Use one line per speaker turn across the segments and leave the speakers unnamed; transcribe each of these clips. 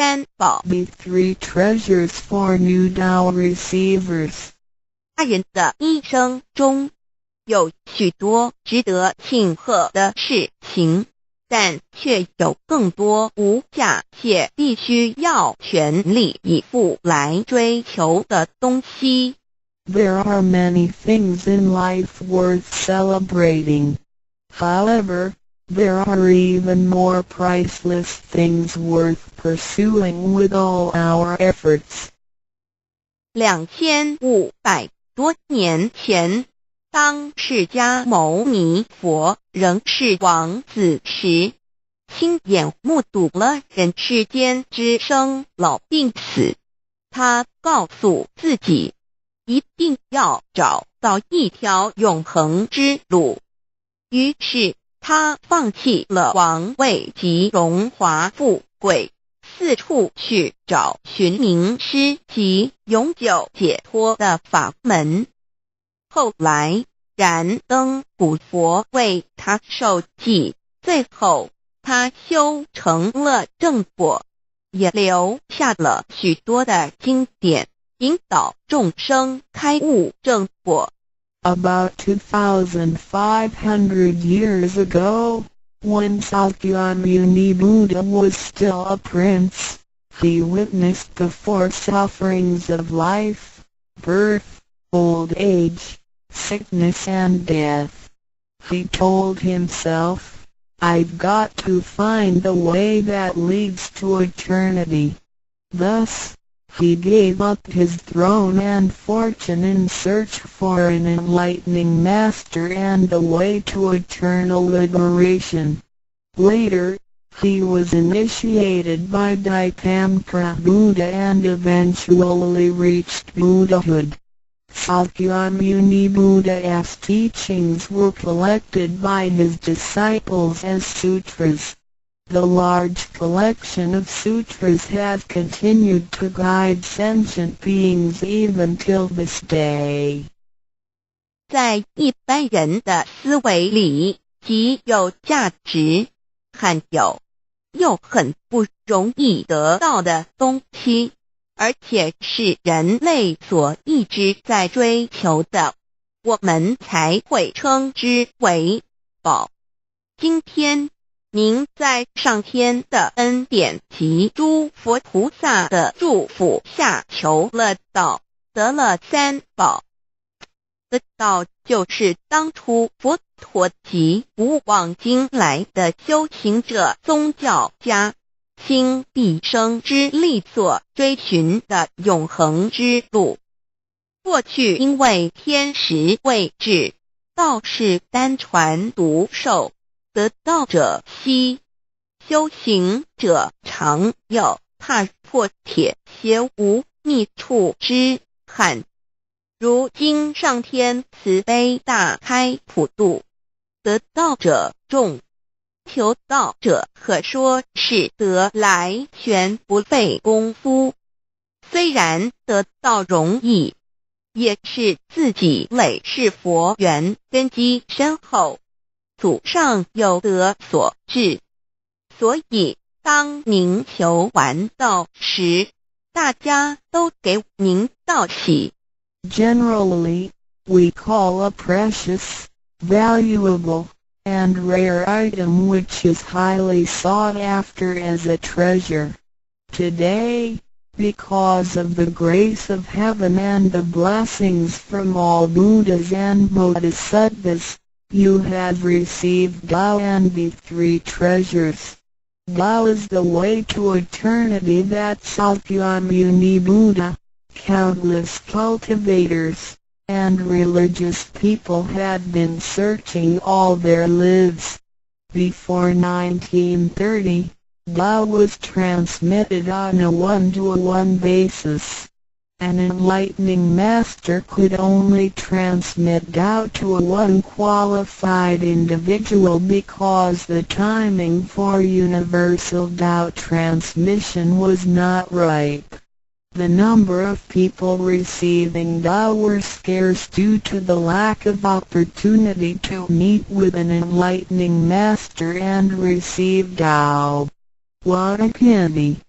三宝
The three treasures for new Tao receivers.
大人的一生中有许多值得庆贺的事情，但却有更多无价且必须要全力以赴来追求的东西。
There are many things in life worth celebrating. However, there are even more priceless things worth pursuing with all our efforts.
2500多年前，当释迦牟尼佛仍是王子时，亲眼目睹了人世间之生老病死。他告诉自己，一定要找到一条永恒之路。于是他放弃了王位及荣华富贵，四处去找寻名师及永久解脱的法门。后来燃灯古佛为他受记，最后他修成了正果，也留下了许多的经典，引导众生开悟正果。
About 2,500 years ago, when Sakyamuni Buddha was still a prince, he witnessed the four sufferings of life: birth, old age, sickness and death. He told himself, "I've got to find the way that leads to eternity." Thus, he gave up his throne and fortune in search for an enlightening master and a way to eternal liberation. Later, he was initiated by Dipamkara Buddha and eventually reached Buddhahood. Sakyamuni Buddha's teachings were collected by his disciples as sutras. The large collection of sutras has continued to guide sentient beings even till this day.
在一般人的思维里，极有价值、罕有又很不容易得到的东西，而且是人类所一直在追求的，我们才会称之为宝。今天您在上天的恩典及诸佛菩萨的祝福下求了道，得了三宝。得道就是当初佛陀及古往今来的修行者、宗教家倾毕生之力所追寻的永恒之路。过去因为天时未至，道是单传独授，得道者稀，修行者常有，踏破铁鞋无觅处之憾。如今上天慈悲大开普度，得道者众，求道者可说是得来全不费功夫。虽然得道容易，也是自己累世佛缘根基深厚，祖上有德所致。所以当您求完道时，大家都给您道喜。
Generally, we call a precious, valuable, and rare item which is highly sought after as a treasure. Today, because of the grace of heaven and the blessings from all Buddhas and Bodhisattvas, you have received Tao and the three treasures. Tao is the way to eternity that Sakyamuni Buddha, countless cultivators, and religious people had been searching all their lives. Before 1930, Tao was transmitted on a one-to-one basis. An enlightening master could only transmit Tao to a one qualified individual because the timing for universal Tao transmission was not ripe. The number of people receiving Tao were scarce due to the lack of opportunity to meet with an enlightening master and receive Tao. What a pity!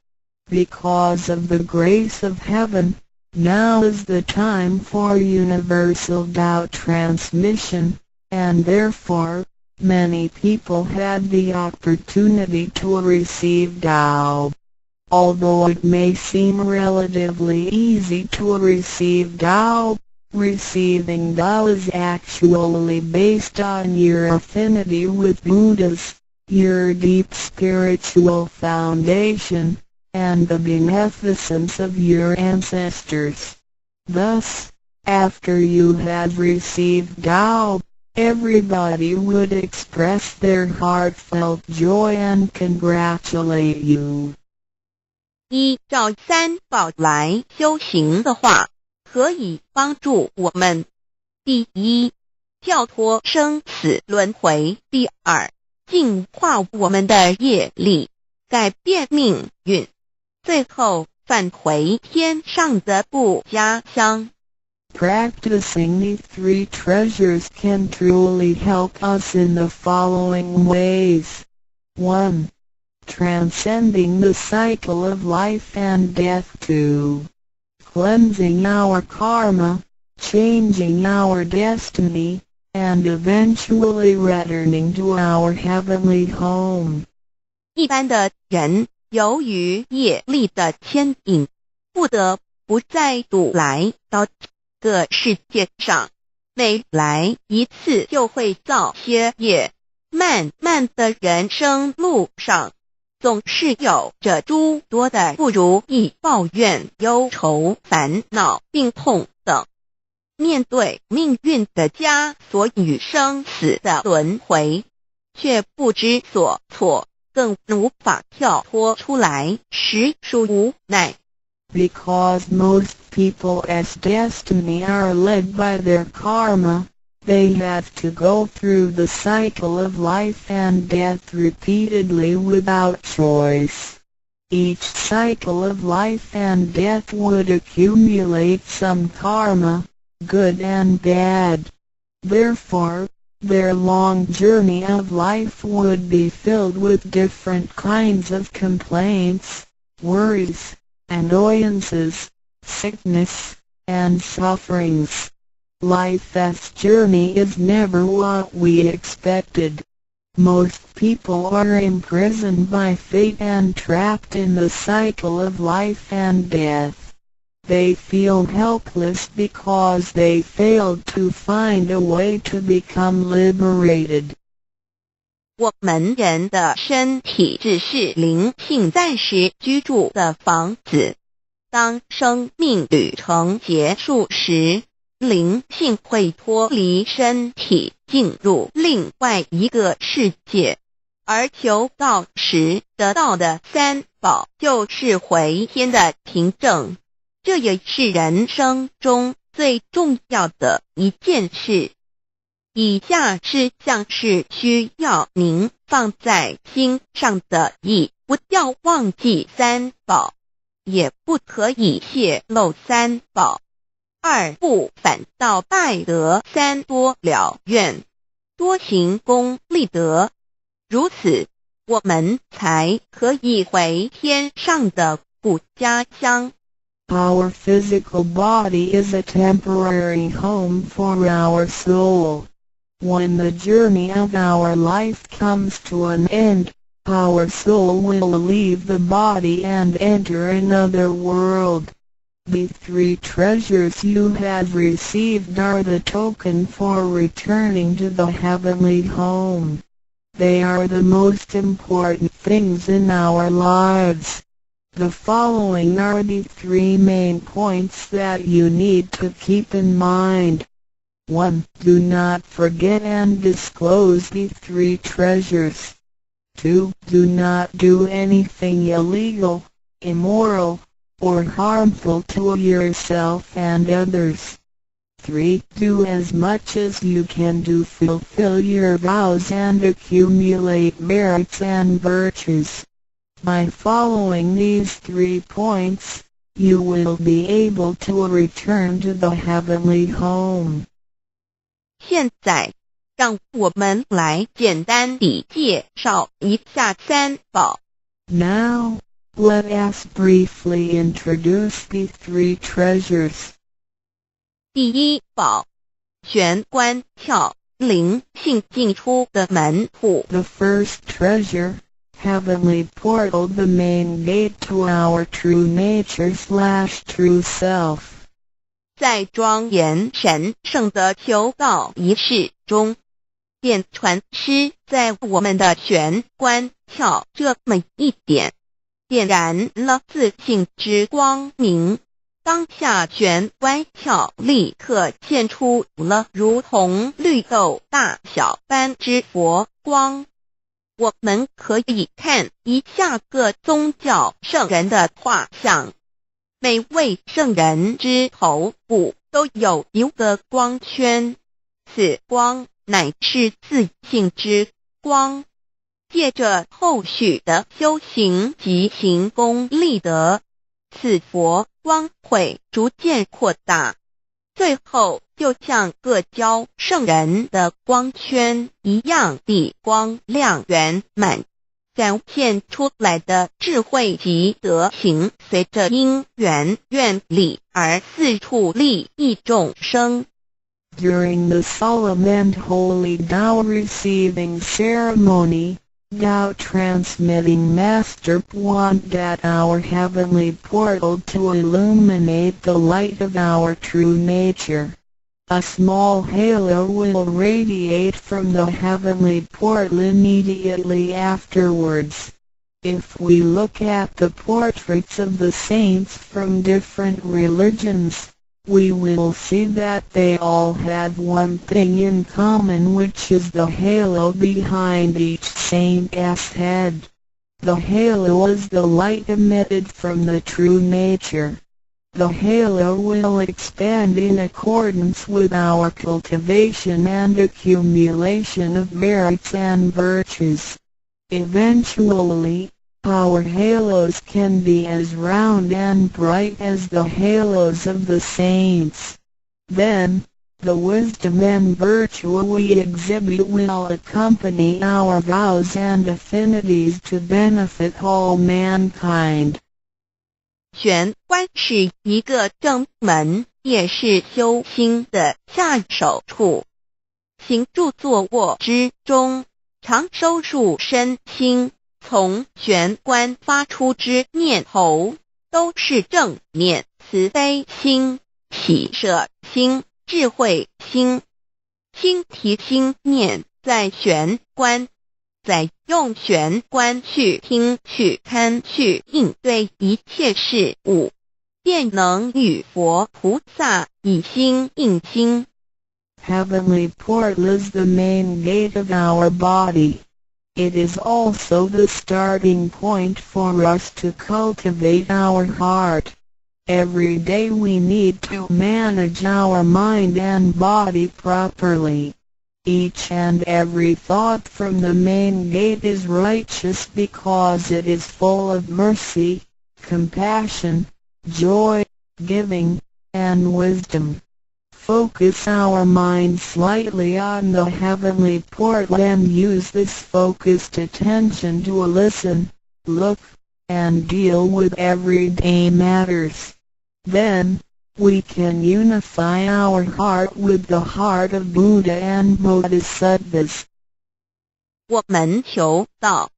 Because of the grace of heaven, now is the time for universal Tao transmission, and therefore, many people had the opportunity to receive Tao. Although it may seem relatively easy to receive Tao, receiving Tao is actually based on your affinity with Buddhas, your deep spiritual foundation, and the beneficence of your ancestors. Thus, after you had received Tao, everybody would express their heartfelt joy and congratulate you.
依照三宝来修行的话，可以帮助我们：第一，跳脱生死轮回；第二，净化我们的业力，改变命运；最后返回天上的不家乡。
Practicing these three treasures can truly help us in the following ways. 1. Transcending the cycle of life and death. 2. Cleansing our karma, changing our destiny, and eventually returning to our heavenly home.
一般的人由于业力的牵引，不得不再度来到这个世界上，每来一次就会造些业，漫漫的人生路上，总是有着诸多的不如意、抱怨、忧愁、烦恼、病痛等。面对命运的枷锁与生死的轮回，却不知所措，更无法跳脱出来，实属无奈。
Because most people as destiny are led by their karma, they have to go through the cycle of life and death repeatedly without choice. Each cycle of life and death would accumulate some karma, good and bad. Therefore, their long journey of life would be filled with different kinds of complaints, worries, annoyances, sickness, and sufferings. Life's journey is never what we expected. Most people are imprisoned by fate and trapped in the cycle of life and death. They feel helpless because they failed to find a way to become liberated.
我们人的身体只是灵性暂时居住的房子，当生命旅程结束时，灵性会脱离身体，进入另外一个世界，而求道时得到的三宝就是回天的凭证，这也是人生中最重要的一件事。以下是像是需要您放在心上的意，不要忘记三宝，也不可以泄露三宝。二不反倒败德，三多了愿，多行功立德，如此我们才可以回天上的故家乡。
Our physical body is a temporary home for our soul. When the journey of our life comes to an end, our soul will leave the body and enter another world. The three treasures you have received are the token for returning to the heavenly home. They are the most important things in our lives. The following are the three main points that you need to keep in mind. 1. Do not forget and disclose the three treasures. 2. Do not do anything illegal, immoral, or harmful to yourself and others. 3. Do as much as you can to fulfill your vows and accumulate merits and virtues. By following these 3 points, you will be able to return to the heavenly home.
现在，让我们来简单地介绍一下三宝。
Now, let us briefly introduce the three treasures.
第一宝，玄关窍，灵性进出的门户。
The first treasure, heavenly portal, the main gate to our true nature/true self.
在庄严神圣的求告仪式中，电传师在我们的玄关窍这么一点，点燃了自信之光明。当下玄关窍立刻现出了如同绿豆大小般之佛光。我们可以看一下各宗教圣人的画像，每位圣人之头部都有一个光圈，此光乃是自信之光。借着后续的修行及行功立德，此佛光会逐渐扩大，最后就像各教圣人的光圈一样地光亮圆满，展现出来的智慧及德行随着因缘愿力而四处利益众生。
During the solemn and holy Tao receiving ceremony, Tao transmitting Master pointed at our heavenly portal to illuminate the light of our true nature. A small halo will radiate from the heavenly portal immediately afterwards. If we look at the portraits of the saints from different religions, we will see that they all had one thing in common, which is the halo behind each saint's head. The halo is the light emitted from the true nature. The halo will expand in accordance with our cultivation and accumulation of merits and virtues. Eventually, our halos can be as round and bright as the halos of the saints. Then, the wisdom and virtue we exhibit will accompany our vows and affinities to benefit all mankind.
玄关是一个正门，也是修心的下手处。行住坐卧之中，常收束身心，从玄关发出之念头，都是正念、慈悲心、喜舍心、智慧心。心提心念在玄关，再用玄关去听、去看、去应对一切事物，便能与佛菩萨以心应心。
Heavenly portal is the main gate of our body. It is also the starting point for us to cultivate our heart. Every day we need to manage our mind and body properly. Each and every thought from the main gate is righteous because it is full of mercy, compassion, joy, giving, and wisdom. Focus our mind slightly on the heavenly portal and use this focused attention to listen, look, and deal with everyday matters. Then, we can unify our heart with the heart of Buddha and Bodhisattvas.
我们求道，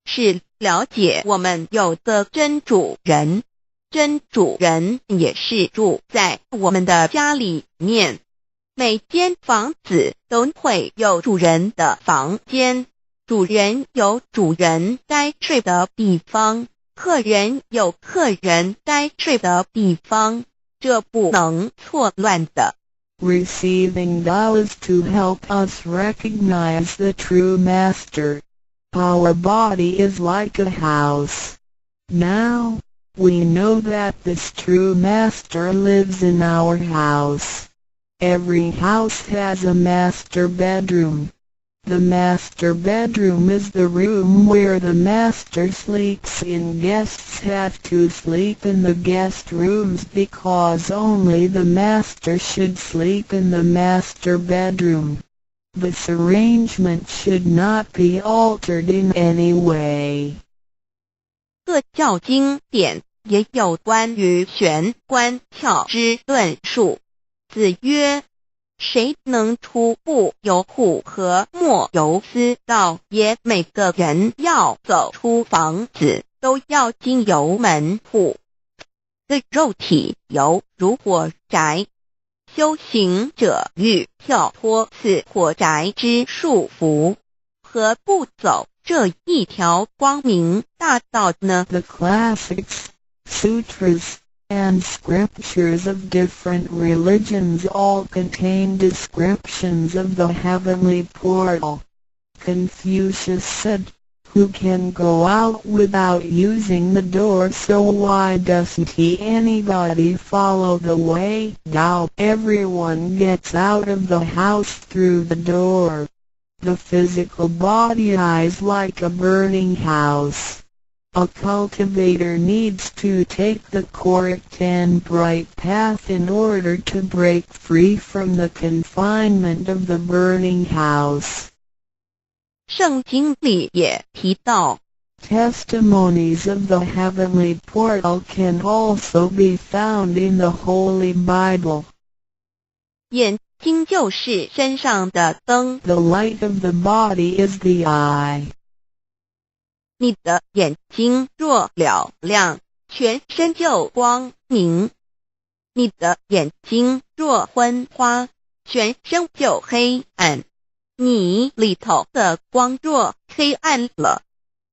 是了解我们有个真主人，真主人也是住在我们的家里面。每间房子都会有主人的房间，主人有主人该睡的地方，客人有客人该睡的地方，这不能错乱的。
Receiving Tao is to help us recognize the true Master. Our body is like a house. Now, we know that this true Master lives in our house. Every house has a master bedroom. The master bedroom is the room where the master sleeps in. Guests have to sleep in the guest rooms because only the master should sleep in the master bedroom. This arrangement should not be altered in any way.
各教经典也有关于玄关窍之论述。子曰：谁能出不由户和莫由私道也？每个人要走出房子，都要经由门户。个肉体犹如火宅，修行者欲跳脱此火宅之束缚，何不走这一条光明大道呢？
The classics, sutras, and scriptures of different religions all contain descriptions of the heavenly portal. Confucius said, "Who can go out without using the door, so why doesn't anybody follow the way? Now everyone gets out of the house through the door. The physical body is like a burning house. A cultivator needs to take the correct and bright path in order to break free from the confinement of the burning house."
圣经里也提到
Testimonies of the heavenly portal can also be found in the Holy Bible.
眼睛就是身上的灯，
The light of the body is the eye.
你的眼睛若了亮，全身就光明；你的眼睛若昏花，全身就黑暗。你里头的光若黑暗了，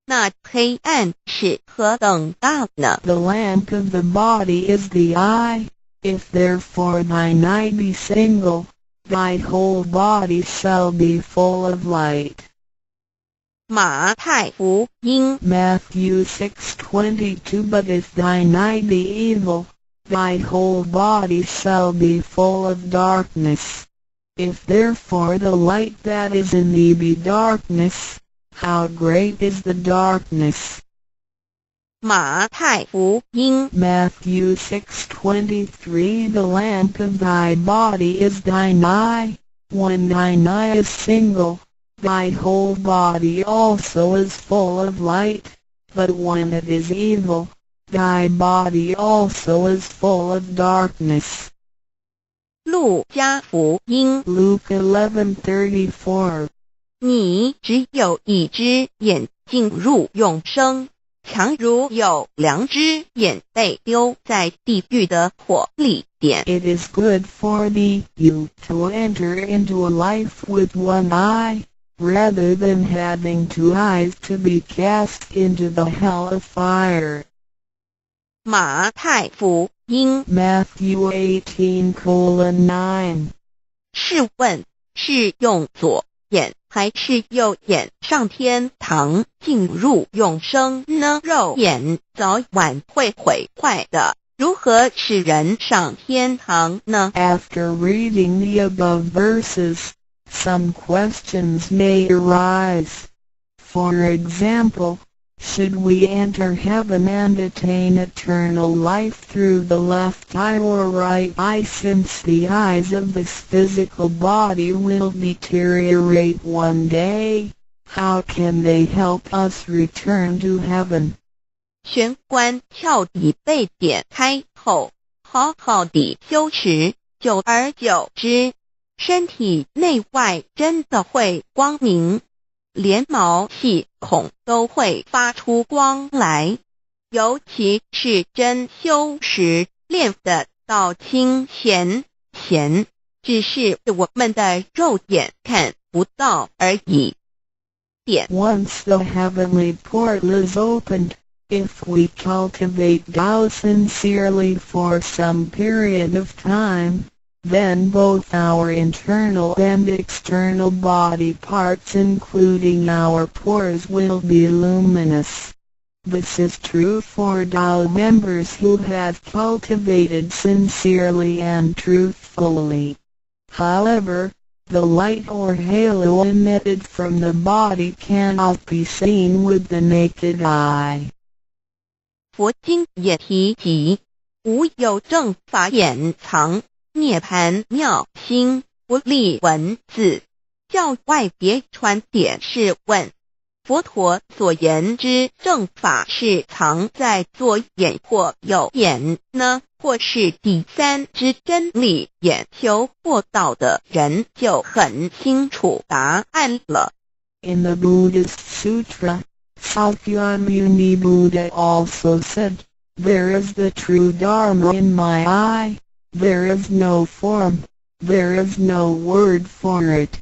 那黑暗是何等大呢？
The lamp of the body is the eye. If therefore thine eye be single, thy whole body shall be full of light.
马太福音
Matthew 6:22 But if thine eye be evil, thy whole body shall be full of darkness. If therefore the light that is in thee be darkness, how great is the darkness?
马太福音
Matthew 6:23 The lamp of thy body is thine eye. When thine eye is single, thy whole body also is full of light. But when it is evil, thy body also is full of darkness.
路加福音
Luke 11:34
你只有一只眼进入永生，强如有两只眼被丢在地狱的火里点。
It is good for thee, you, to enter into a life with one eye, rather than having two eyes to be cast into the hell of fire.
马太福音
Matthew 18:9
试问是用左眼还是右眼上天堂进入永生呢？肉眼早晚会毁坏的，如何使人上天堂呢？
After reading the above verses, some questions may arise. For example, should we enter heaven and attain eternal life through the left eye or right eye, since the eyes of this physical body will deteriorate one day? How can they help us return to heaven?
玄关窍已被点开后，好好地修持，久而久之，身体内外真的会光明，连毛细孔都会发出光来。尤其是真修持练得到清闲，只是我们的肉眼看不到而已。点
Once the heavenly portal is opened, if we cultivate Tao sincerely for some period of time, then both our internal and external body parts including our pores will be luminous. This is true for Tao members who have cultivated sincerely and truthfully. However, the light or halo emitted from the body cannot be seen with the naked eye.
佛经也提及，无有正法掩藏，涅盘妙心不立文字，教外别传点是问，佛陀所言之正法是藏在左眼或右眼呢，或是第三之真理眼求获到的人就很清楚答案了。
In the Buddhist Sutra, Sakyamuni Buddha also said, "There is the true Dharma in my eye, there is no form, there is no word for it.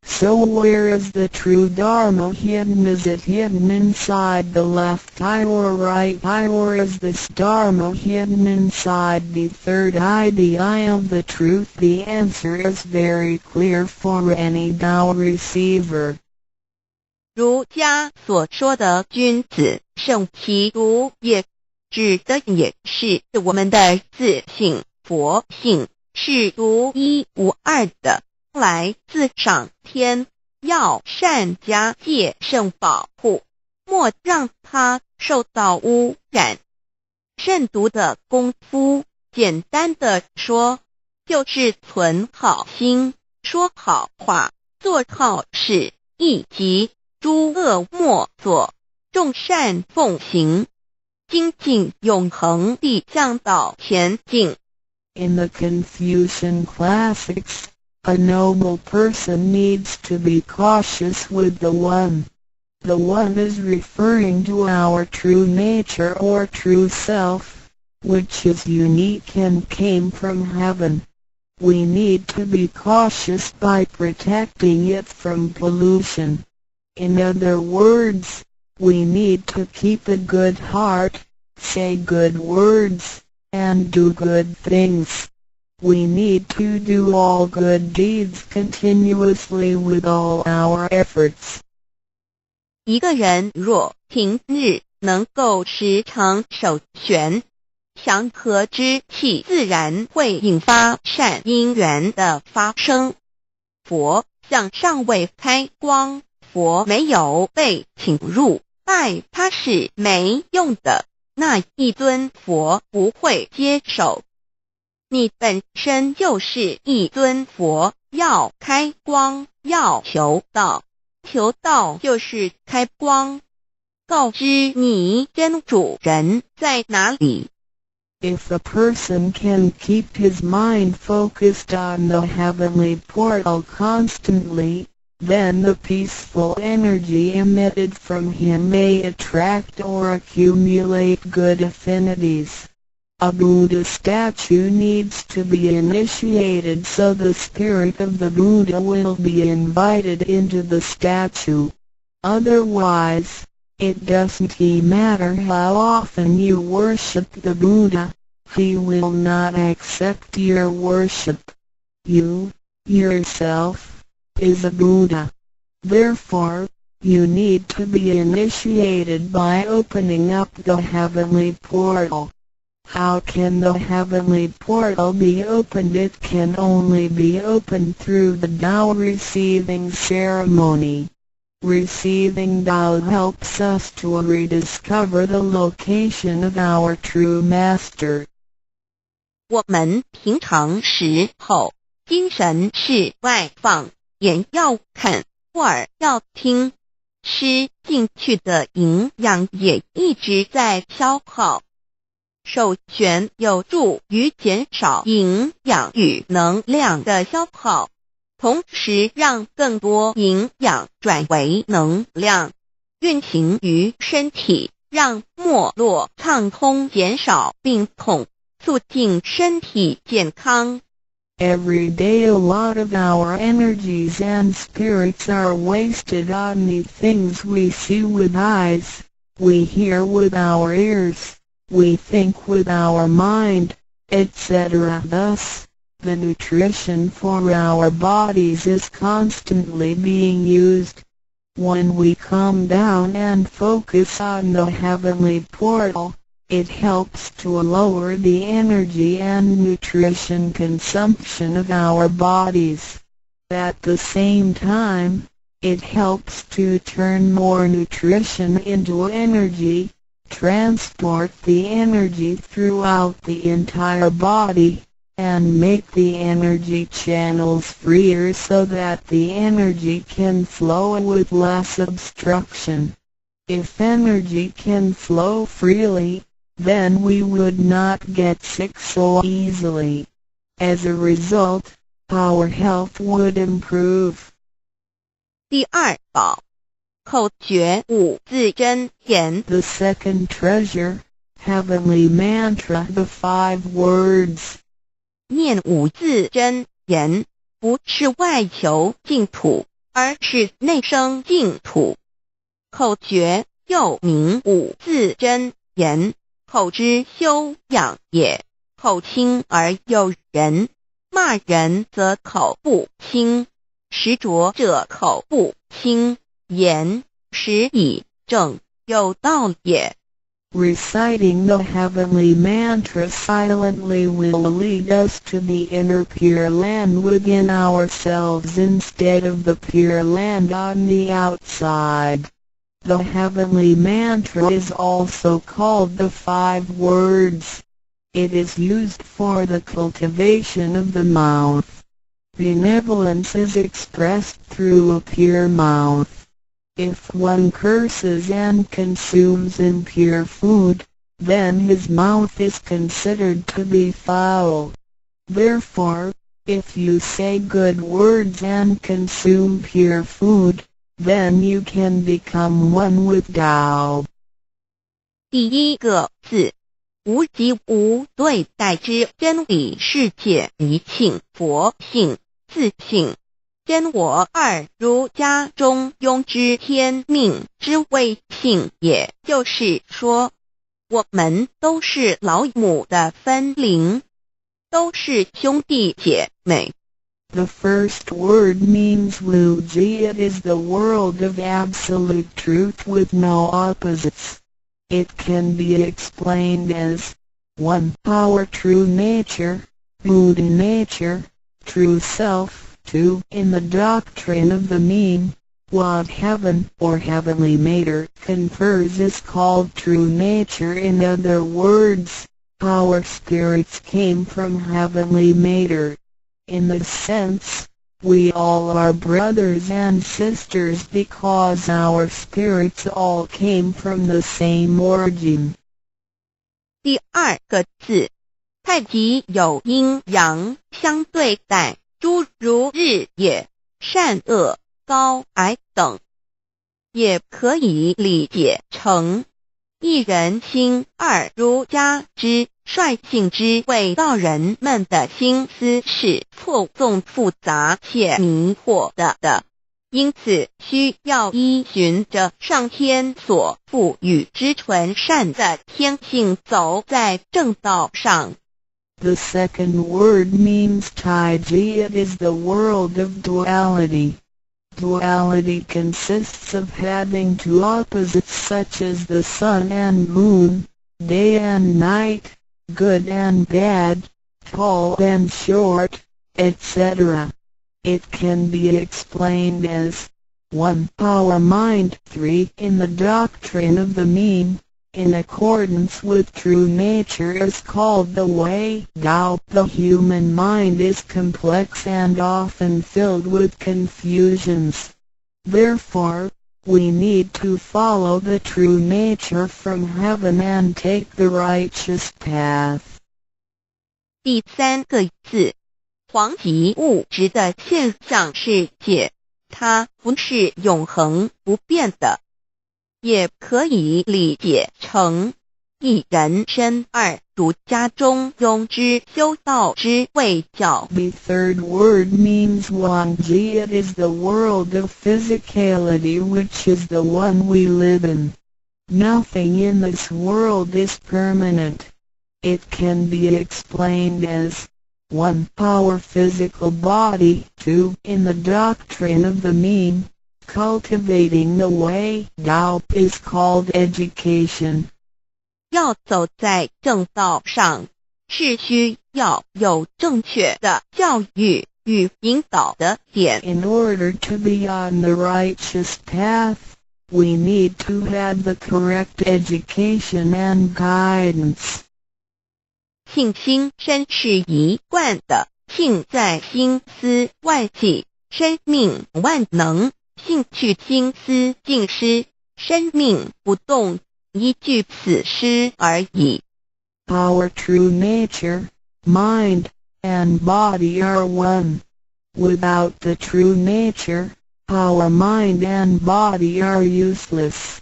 So where is the true Dharma hidden? Is it hidden inside the left eye or right eye, or is this Dharma hidden inside the third eye, the eye of the truth?" The answer is very clear for any Tao receiver.
儒家所说的君子圣其儒也，指的也是我们的自性佛性，是独一无二的，来自上天，要善加戒慎保护，莫让它受到污染。慎独的功夫，简单的说，就是存好心，说好话，做好事，以及诸恶莫作，众善奉行，精进永恒地向导前进。
In the Confucian classics, a noble person needs to be cautious with the One. The One is referring to our true nature or true self, which is unique and came from heaven. We need to be cautious by protecting it from pollution. In other words, we need to keep a good heart, say good words, and do good things. We need to do all good deeds continuously with all our efforts.
一个人若平日能够时常守玄，祥和之气自然会引发善因缘的发生。佛像尚未开光，佛没有被请入，拜他是没用的，那一尊佛不会接受。你本身就是一尊佛，要开光，要求道，求道就是开光，告知你真主人在哪里。
If a person can keep his mind focused on the heavenly portal constantly, then the peaceful energy emitted from him may attract or accumulate good affinities. A Buddha statue needs to be initiated so the spirit of the Buddha will be invited into the statue. Otherwise, it doesn't matter how often you worship the Buddha, he will not accept your worship. You, yourself, is a Buddha. Therefore, you need to be initiated by opening up the heavenly portal. How can the heavenly portal be opened? It can only be opened through the Tao receiving ceremony. Receiving Tao helps us to rediscover the location of our true master.
我们平常时候精神是外放，眼要看，耳要听，吃进去的营养也一直在消耗。守玄有助于减少营养与能量的消耗，同时让更多营养转为能量，运行于身体，让脉络畅通，减少病痛，促进身体健康。
Every day a lot of our energies and spirits are wasted on the things we see with eyes, we hear with our ears, we think with our mind, etc. Thus, the nutrition for our bodies is constantly being used. When we calm down and focus on the heavenly portal, it helps to lower the energy and nutrition consumption of our bodies. At the same time, it helps to turn more nutrition into energy, transport the energy throughout the entire body, and make the energy channels freer so that the energy can flow with less obstruction. If energy can flow freely, then we would not get sick so easily. As a result, our health would improve.
第二宝，口诀五字真言。
The second treasure, heavenly mantra, the 5 words.
念五字真言，不是外求净土，而是内生净土。口诀又名五字真言，口之修养也。口轻而有人，骂人则口不轻，实着者口不轻，言实以正，有道也。
Reciting the heavenly mantra silently will lead us to the inner Pure Land within ourselves instead of the Pure Land on the outside. The heavenly mantra is also called the 5 words. It is used for the cultivation of the mouth. Benevolence is expressed through a pure mouth. If one curses and consumes impure food, then his mouth is considered to be foul. Therefore, if you say good words and consume pure food, then you can become one with Tao.
第一个字，无即无对待之真理世界一性佛性自性。真我二儒家中庸之天命之谓性，也就是说，我们都是老母的分灵，都是兄弟姐妹。
The first word means Wuji. It is the world of absolute truth with no opposites. It can be explained as 1. Our true nature, Buddha nature, true self. 2. In the doctrine of the mean, what heaven or heavenly matter confers is called true nature. In other words, our spirits came from heavenly matter. In this sense, we all are brothers and sisters because our spirits all came from the same origin.
第二个字，太极有阴阳相对待。 诸如日也、善恶、高矮等，也可以理解成一人心二儒家之率性之谓道人们的心思是错综复杂且迷惑的，因此需要依循着上天所赋予之纯善的天性走在正道上。
The second word means Taiji. It is the world of duality. Duality consists of having 2 opposites such as the sun and moon, day and night, good and bad, tall and short, etc. It can be explained as 1. Our mind. 3. In the doctrine of the mean, in accordance with true nature is called the way Tao. The human mind is complex and often filled with confusions. Therefore, we need to follow the true nature from heaven and take the righteous path.
第三个字，黄极物质的现象世界，它不是永恒不变的。 也可以理解成一人身二儒家中庸之修道之谓教。
The third word means Wangji. It is the world of physicality, which is the one we live in. Nothing in this world is permanent. It can be explained as 1. Our physical body. 2. In the doctrine of the mean, cultivating the way Tao is called education.
要走在正道上，是需要有正确的教育与引导的点。
In order to be on the righteous path, we need to have the correct education and guidance.
庆心身是一贯的，庆在心思万计，生命万能，兴趣心思尽失，生命不动，依据此诗而已。
Our true nature, mind, and body are one. Without the true nature, our mind and body are useless.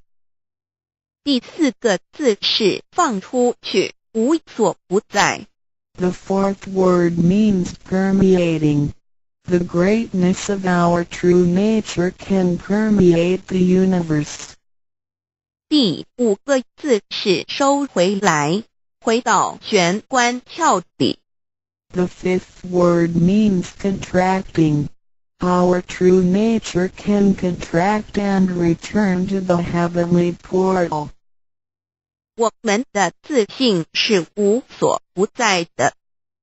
第4个字是放出去，无所不在。
The fourth word means permeating. The greatness of our true nature can permeate the universe.
第5个字是收回来，回到玄关窍底。
The fifth word means contracting. Our true nature can contract and return to the heavenly portal.
我们的自信是无所不在的，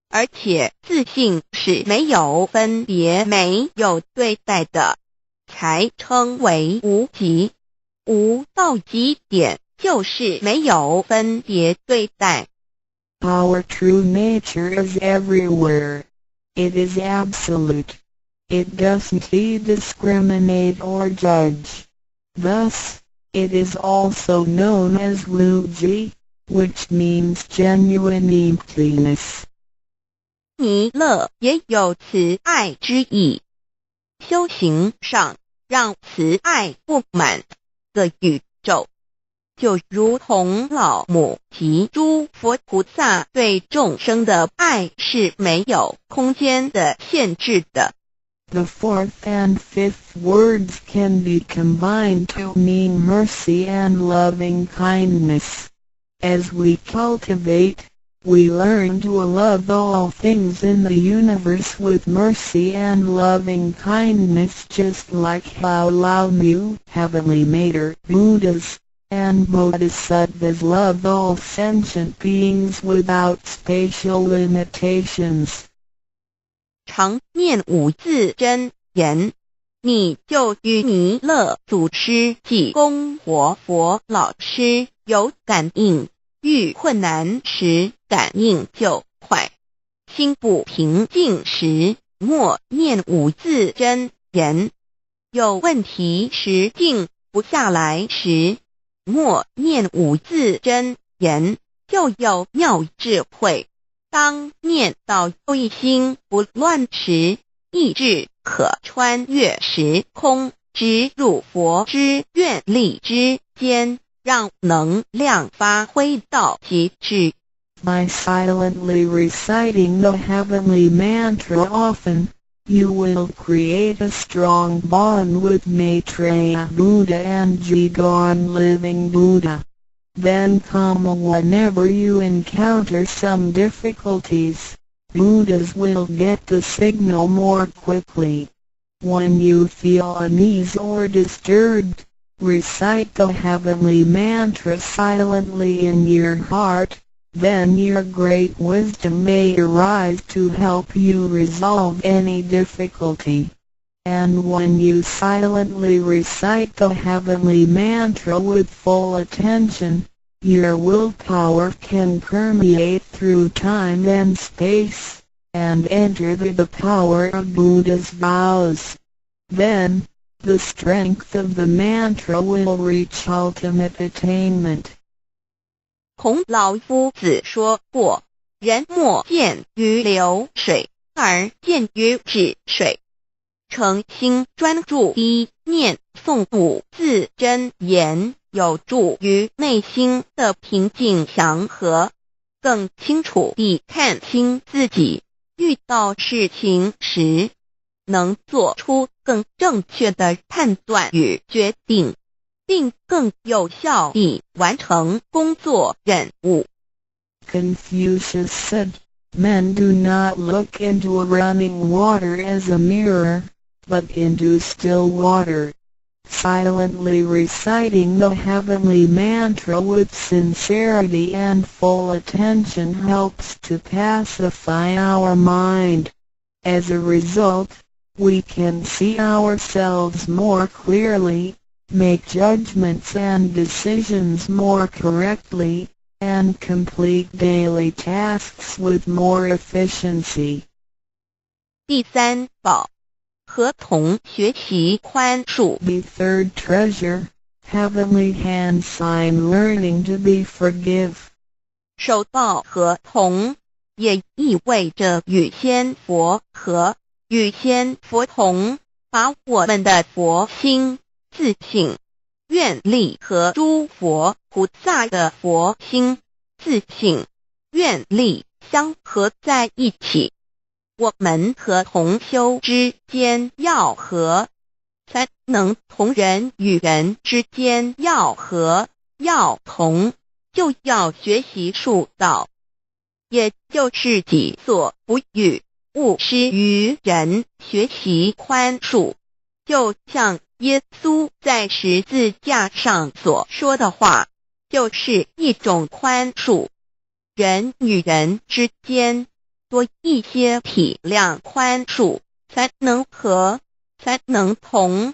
而且自信是没有分别、没有对待的，才称为无极。无到极点就是没有分别对待。
Our true nature is everywhere. It is absolute. It doesn't discriminate or judge. Thus, it is also known as Wuji, which means genuine emptiness.
弥勒也有慈爱之意。修行上让慈爱布满个宇宙，就如同老母及诸佛菩萨对众生的爱是没有空间的限制的。
The fourth and fifth words can be combined to mean mercy and loving kindness. As we cultivate, we learn to love all things in the universe with mercy and loving kindness, just like how Lao Mu, Heavenly Mater, Buddhas, and Bodhisattvas love all sentient beings without spatial limitations.
常念5字真言，你就与弥勒祖师及供活佛老师有感应，遇困难时感应就快，心不平静时默念5字真言，有问题时静不下来时默念5字真言，就有妙智慧。当念到一心不乱时，意志可穿越时空，直入佛之愿力之间，让能量发挥到极致。
By silently reciting the heavenly mantra often, you will create a strong bond with Maitreya Buddha and Jigon Living Buddha. Then come whenever you encounter some difficulties, Buddhas will get the signal more quickly. When you feel uneasy or disturbed, recite the heavenly mantra silently in your heart, then your great wisdom may arise to help you resolve any difficulty. And when you silently recite the heavenly mantra with full attention, your willpower can permeate through time and space, and enter the power of Buddha's vows. Then, the strength of the mantra will reach ultimate attainment.
孔老夫子说过，人莫见于流水，而见于止水。诚心专注一念诵5字真言，有助于内心的平静祥和，更清楚地看清自己，遇到事情时能做出更正确的判断与决定，并更有效地完成工作任务。
Confucius said, "Men do not look into running water as a mirror, but into still water." Silently reciting the heavenly mantra with sincerity and full attention helps to pacify our mind. As a result, we can see ourselves more clearly, make judgments and decisions more correctly, and complete daily tasks with more efficiency.
第三宝，和同学习宽恕。
The third treasure, heavenly hand sign learning to be forgive.
受报和同也意味着与仙佛和，与仙佛同，把我们的佛心、自性、愿力和诸佛菩萨的佛心、自性、愿力相合在一起。我们和同修之间要和，才能同人与人之间要和要同，就要学习术道，也就是己所不欲，勿施于人，学习宽恕。就像耶稣在十字架上所说的话，就是一种宽恕。人与人之间多一些体谅宽恕，才能和，才能同。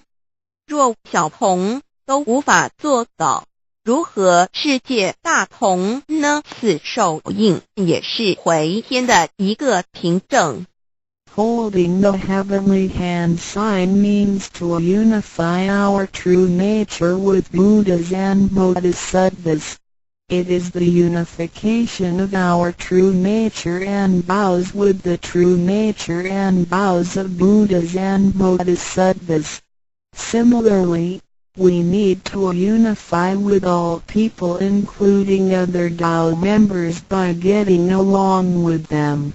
若小同都无法做到，如何世界大同呢？此手印也是回天的一个凭证。
Holding the heavenly hand sign means to unify our true nature with Buddhas and Bodhisattvas. It is the unification of our true nature and vows with the true nature and vows of Buddhas and Bodhisattvas. Similarly, we need to unify with all people including other Tao members by getting along with them.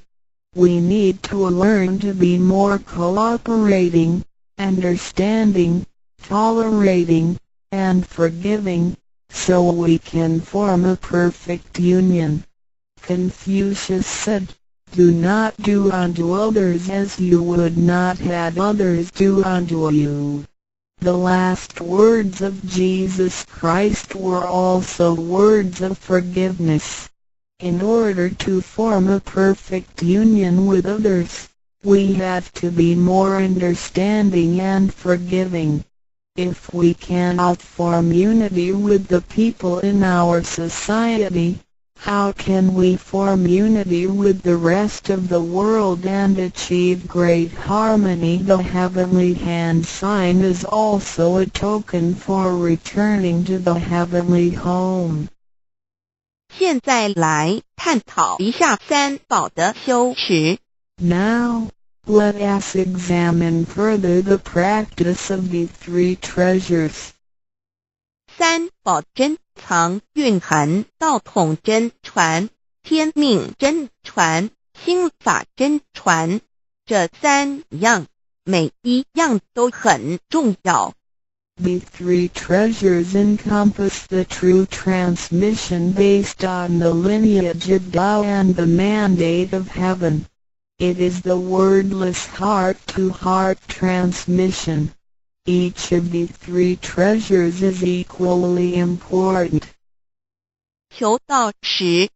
We need to learn to be more cooperating, understanding, tolerating, and forgiving, so we can form a perfect union. Confucius said, "Do not do unto others as you would not have others do unto you." The last words of Jesus Christ were also words of forgiveness. In order to form a perfect union with others, we have to be more understanding and forgiving. If we cannot form unity with the people in our society, how can we form unity with the rest of the world and achieve great harmony? The heavenly hand sign is also a token for returning to the heavenly home.
现在来探讨一下三宝的修持。
Now, let us examine further the practice of the three treasures.
三宝珍藏蕴含道统真传、天命真传、心法真传，这三样每一样都很重要。
The three treasures encompass the true transmission based on the lineage of Tao and the mandate of heaven. It is the wordless heart-to-heart transmission. Each of the three treasures is equally important.
求道时，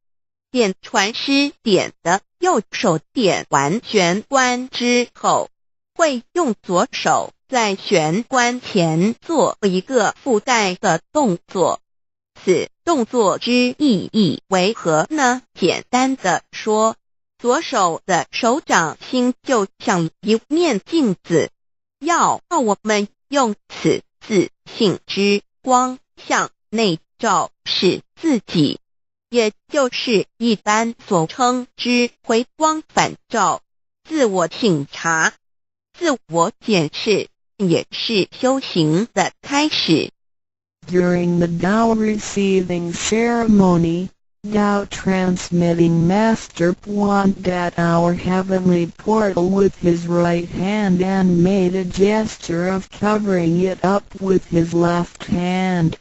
点传师点的右手点完玄关之后，会用左手在玄关前做一个附带的动作。此动作之意义为何呢？简单的说，左手的手掌心就像一面镜子，要我们用此自性之光向内照视自己，也就是一般所称之回光返照，自我省察、自我检视，也是修行的开始。
During the Tao receiving ceremony, Tao transmitting Master pointed at our heavenly portal with his right hand and made a gesture of covering it up with his left hand.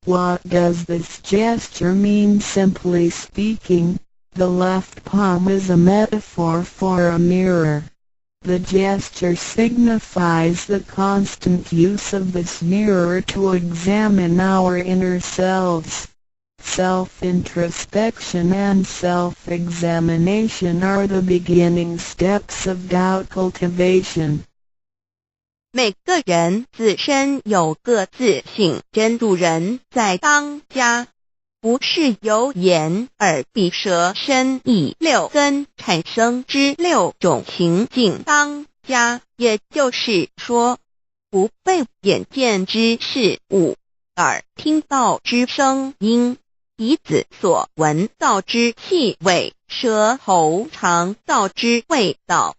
What does this gesture mean? Simply speaking, the left palm is a metaphor for a mirror. The gesture signifies the constant use of this mirror to examine our inner selves. Self-introspection and self-examination are the beginning steps of Tao cultivation.
每个人自身有个自性真主人在当家，不是由眼、耳、鼻、舌、身、意六根产生之六种情境当家，也就是说，不被眼见之事物、耳听到之声音、鼻子所闻到之气味、舌头尝到之味道、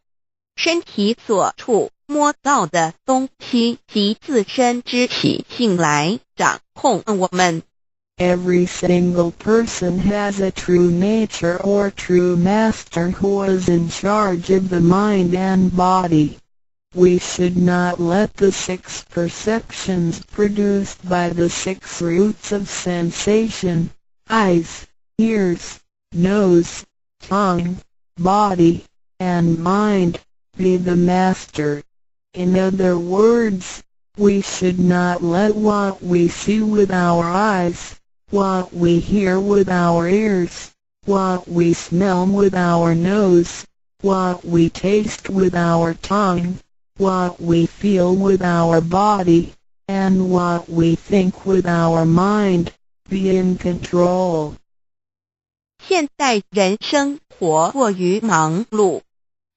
身体所触摸到的东西及自身之习性来掌控我们。
Every single person has a true nature or true master who is in charge of the mind and body. We should not let the 6 perceptions produced by the 6 roots of sensation, eyes, ears, nose, tongue, body, and mind, be the master. In other words, we should not let what we see with our eyes, what we hear with our ears, what we smell with our nose, what we taste with our tongue, what we feel with our body, and what we think with our mind, be in control.
现代人生活过于忙碌，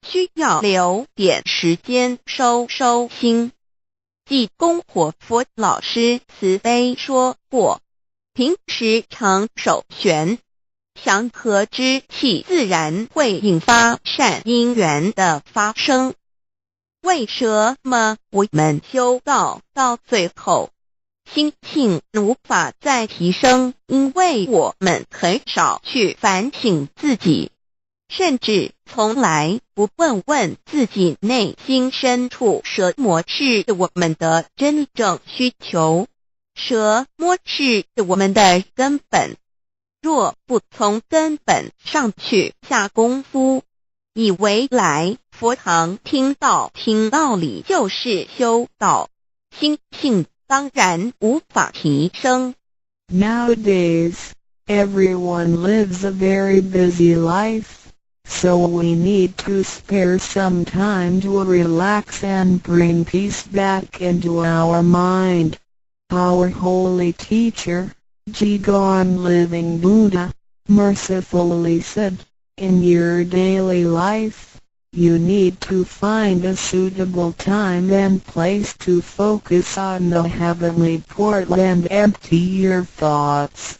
需要留点时间收心。济公活佛老师慈悲说过，平时常手旋，祥和之气自然会引发善因缘的发生。为什么我们修道到最后，心性无法再提升？因为我们很少去反省自己，甚至从来不问自己内心深处什么是我们的真正需求，什么是我们的根本。若不从根本上去下功夫，以为来佛堂听道理就是修道，心性当然无法提升。
Nowadays, everyone lives a very busy life, so we need to spare some time to relax and bring peace back into our mind. Our holy teacher, Jigon Living Buddha, mercifully said, in your daily life, you need to find a suitable time and place to focus on the heavenly portal and empty your thoughts.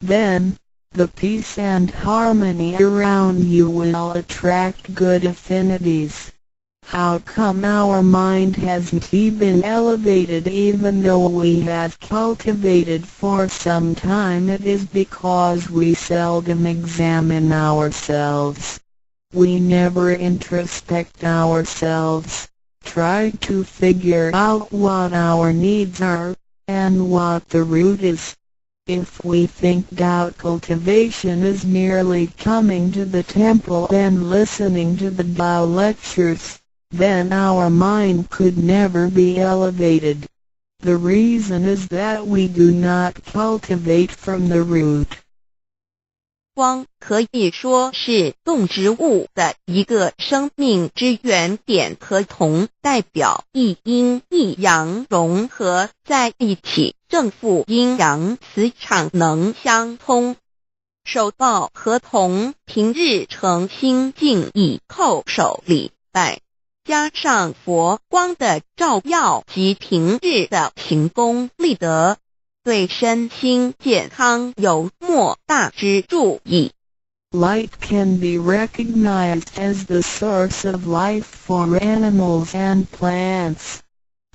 Then, the peace and harmony around you will attract good affinities. How come our mind hasn't been elevated even though we have cultivated for some time? It is because we seldom examine ourselves. We never introspect ourselves, try to figure out what our needs are, and what the root is. If we think doubt cultivation is merely coming to the temple and listening to the Tao lectures, then our mind could never be elevated. The reason is that we do not cultivate from the root.
光可以说是动植物的一个生命之原点和铜代表一阴一阳融合在一起，正负阴阳磁场能相通。手抱和铜平日诚心敬意叩首礼拜，加上佛光的照耀及平日的勤功立德，对身心健康有莫大之助益。
Light can be recognized as the source of life for animals and plants.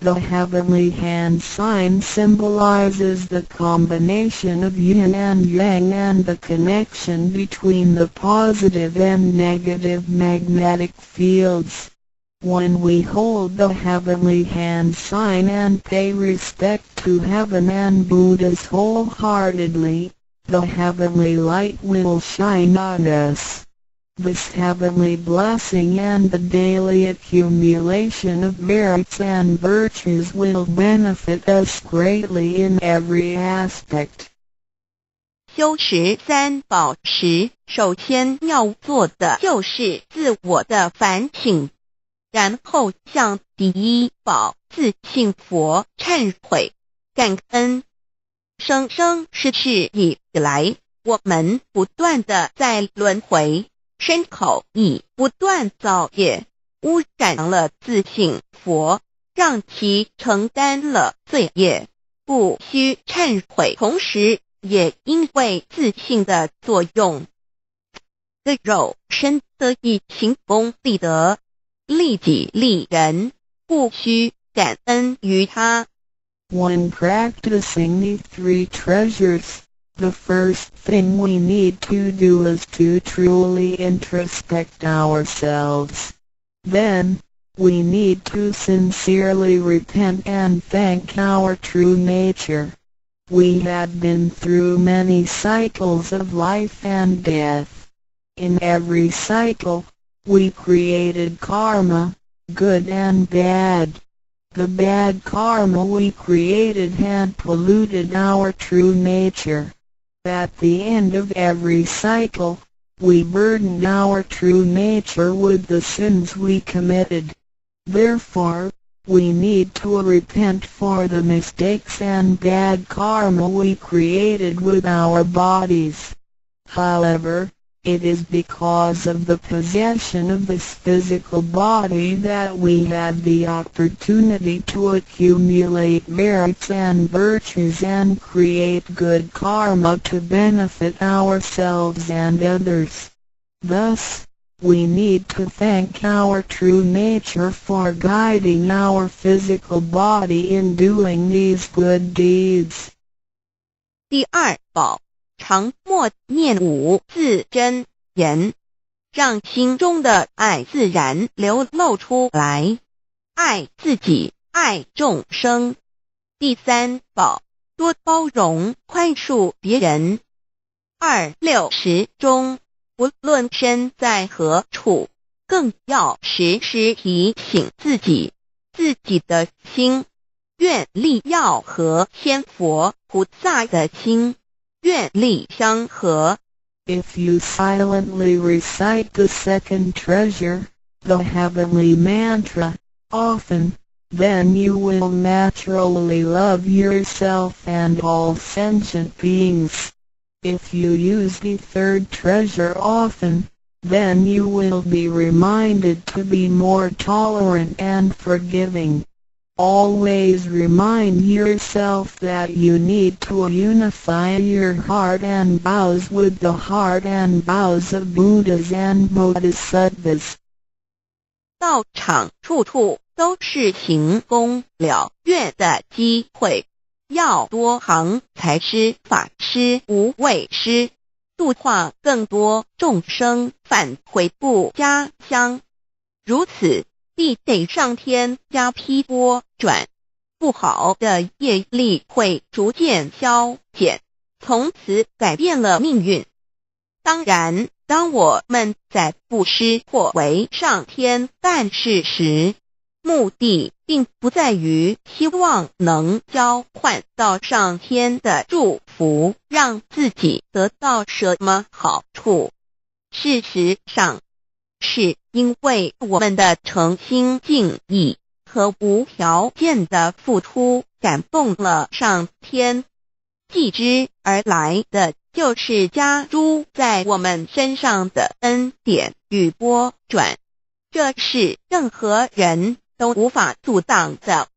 The heavenly hand sign symbolizes the combination of yin and yang and the connection between the positive and negative magnetic fields. When we hold the heavenly hand sign and pay respect to heaven and Buddhas wholeheartedly, the heavenly light will shine on us. This heavenly blessing and the daily accumulation of merits and virtues will benefit us greatly in every aspect.
修持三宝时，首先要做的就是自我的反省，然后向第一宝自信佛忏悔、感恩。生生世世以来，我们不断地在轮回，身口意不断造业，污染了自性佛，让其承担了罪业，不需忏悔，同时也因为自性的作用，的肉身得以行功立德，利己利人，不需感恩于他。
When practicing the three treasures, the first thing we need to do is to truly introspect ourselves. Then, we need to sincerely repent and thank our true nature. We had been through many cycles of life and death. In every cycle, we created karma, good and bad. The bad karma we created had polluted our true nature. At the end of every cycle, we burdened our true nature with the sins we committed. Therefore, we need to repent for the mistakes and bad karma we created with our bodies. However, it is because of the possession of this physical body that we had the opportunity to accumulate merits and virtues and create good karma to benefit ourselves and others. Thus, we need to thank our true nature for guiding our physical body in doing these good deeds.
第二宝，常默念五字真言，让心中的爱自然流露出来，爱自己，爱众生。第三宝，多包容宽恕别人。26时中，不论身在何处，更要时时提醒自己，自己的心，愿力要和天佛菩萨的心，愿力相合。
If you silently recite the second treasure, the heavenly mantra, often, then you will naturally love yourself and all sentient beings. If you use the third treasure often, then you will be reminded to be more tolerant and forgiving. Always remind yourself that you need to unify your heart and vows with the heart and vows of Buddhas and Bodhisattvas.
道场处处都是行功了愿的机会，要多行财施、法施、无畏施，度化更多众生返回不家乡。如此，必得上天加批拨转，不好的业力会逐渐消减，从此改变了命运。当然，当我们在布施或为上天办事时，目的并不在于希望能交换到上天的祝福，让自己得到什么好处。事实上，是因为我们的诚心敬意和无条件的付出感动了上天，继之而来的就是加诸在我们身上的恩典与拨转，这是任何人都无法阻挡的。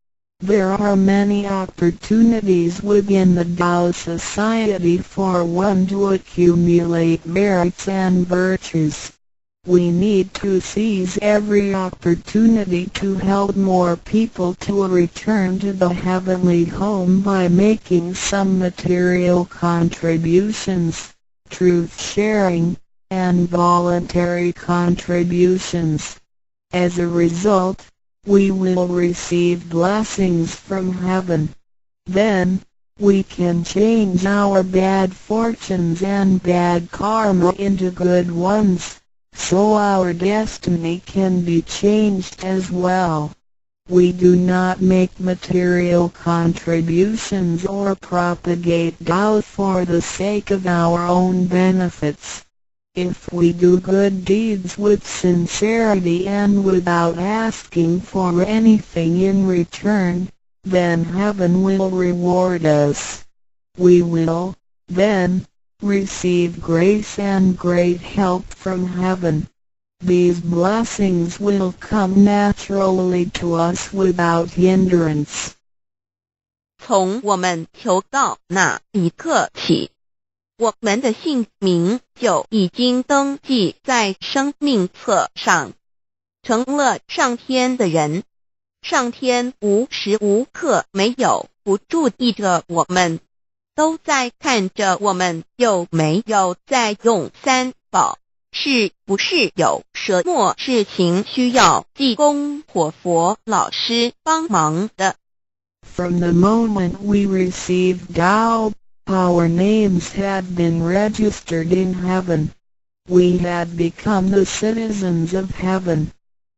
There are many opportunities within the Tao society for one to accumulate merits and virtues. We need to seize every opportunity to help more people to return to the heavenly home by making some material contributions, truth sharing, and voluntary contributions. As a result, we will receive blessings from heaven. Then, we can change our bad fortunes and bad karma into good ones, so our destiny can be changed as well. We do not make material contributions or propagate Tao for the sake of our own benefits. If we do good deeds with sincerity and without asking for anything in return, then heaven will reward us. we will, then, receive grace and great help from heaven. These blessings will come naturally to us without hindrance.
从我们求告那一刻起，我们的姓名就已经登记在生命册上，成了上天的人。上天无时无刻没有不注意着我们，都在看着我们有没有在用三宝，是不是有什么事情需要济公活佛老师帮忙的。
From the moment we received Tao, our names had been registered in heaven. We had become the citizens of heaven.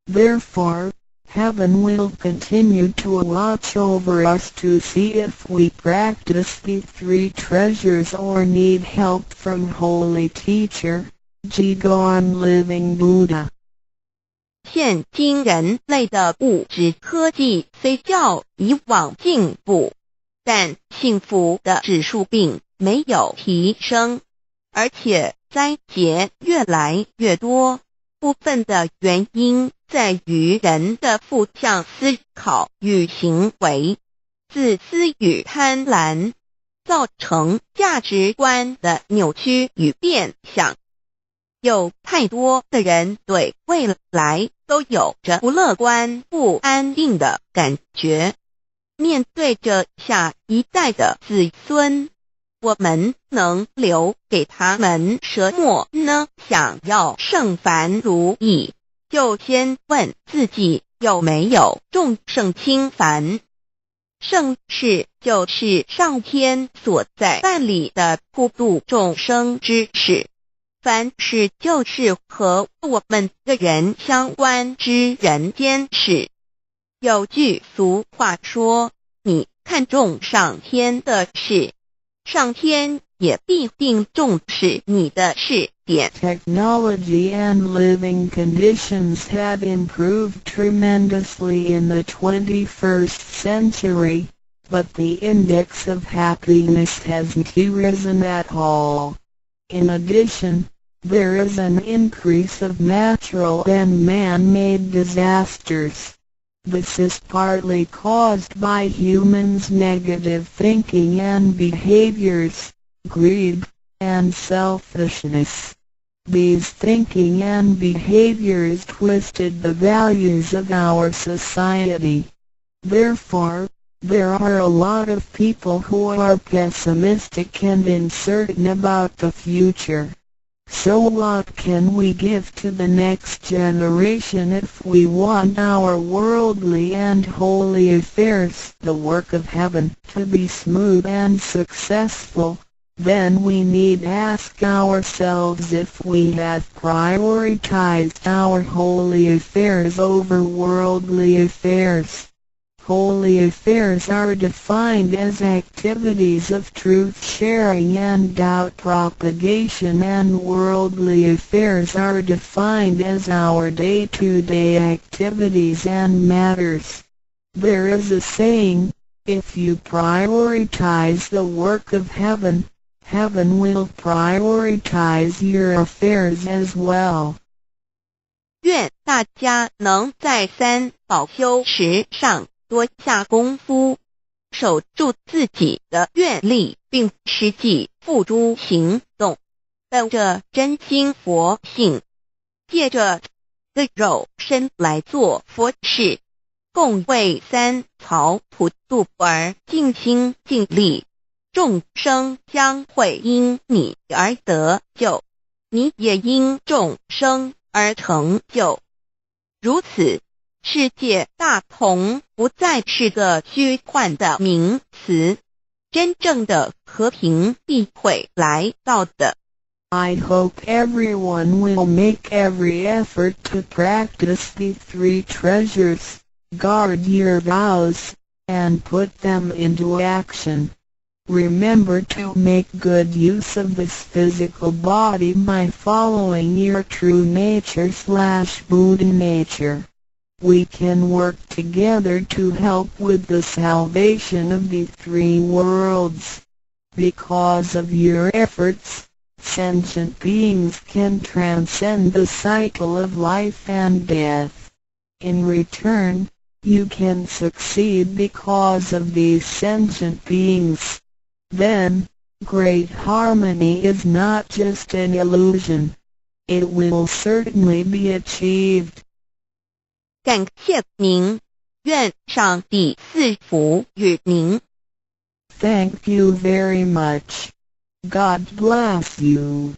Therefore, heaven will continue to watch over us to see if we practice the three treasures or need help from Holy Teacher, Jigon Living Buddha.
现今人类的物质科技虽较以往进步，但幸福的指数并没有提升，而且灾劫越来越多。部分的原因在于人的负向思考与行为，自私与贪婪，造成价值观的扭曲与变相。有太多的人对未来都有着不乐观、不安定的感觉。面对着下一代的子孙，我们能留给他们什么呢？想要圣凡如意，就先问自己有没有众圣轻凡。圣事就是上天所在办理的普度众生之事，凡事就是和我们个人相关之人间事。有句俗话说，你看重上天的事，上天也必定重视你的事点。
Technology and living conditions have improved tremendously in the 21st century, but the index of happiness hasn't risen at all. In addition, there is an increase of natural and man-made disasters. This is partly caused by humans' negative thinking and behaviors, greed, and selfishness. These thinking and behaviors twisted the values of our society. Therefore, there are a lot of people who are pessimistic and uncertain about the future. So what can we give to the next generation if we want our worldly and holy affairs, the work of heaven, to be smooth and successful? Then we need ask ourselves if we have prioritized our holy affairs over worldly affairs. Holy affairs are defined as activities of truth-sharing and doubt propagation, and worldly affairs are defined as our day-to-day activities and matters. There is a saying, if you prioritize the work of heaven, heaven will prioritize your affairs as well.
愿大家能在三宝修持上多下功夫，守住自己的愿力，并实际付诸行动，本着真心佛性，借着的肉身来做佛事，共为三曹普度而尽心尽力，众生将会因你而得救，你也因众生而成就。如此，世界大同不再是个虚幻的名词，真正的和平必会来到的。
I hope everyone will make every effort to practice the three treasures, guard your vows, and put them into action. Remember to make good use of this physical body by following your true nature/Buddha nature. We can work together to help with the salvation of the three worlds. Because of your efforts, sentient beings can transcend the cycle of life and death. In return, you can succeed because of these sentient beings. Then, great harmony is not just an illusion. It will certainly be achieved.
感谢您，愿上帝赐福与您。
Thank you very much. God bless you.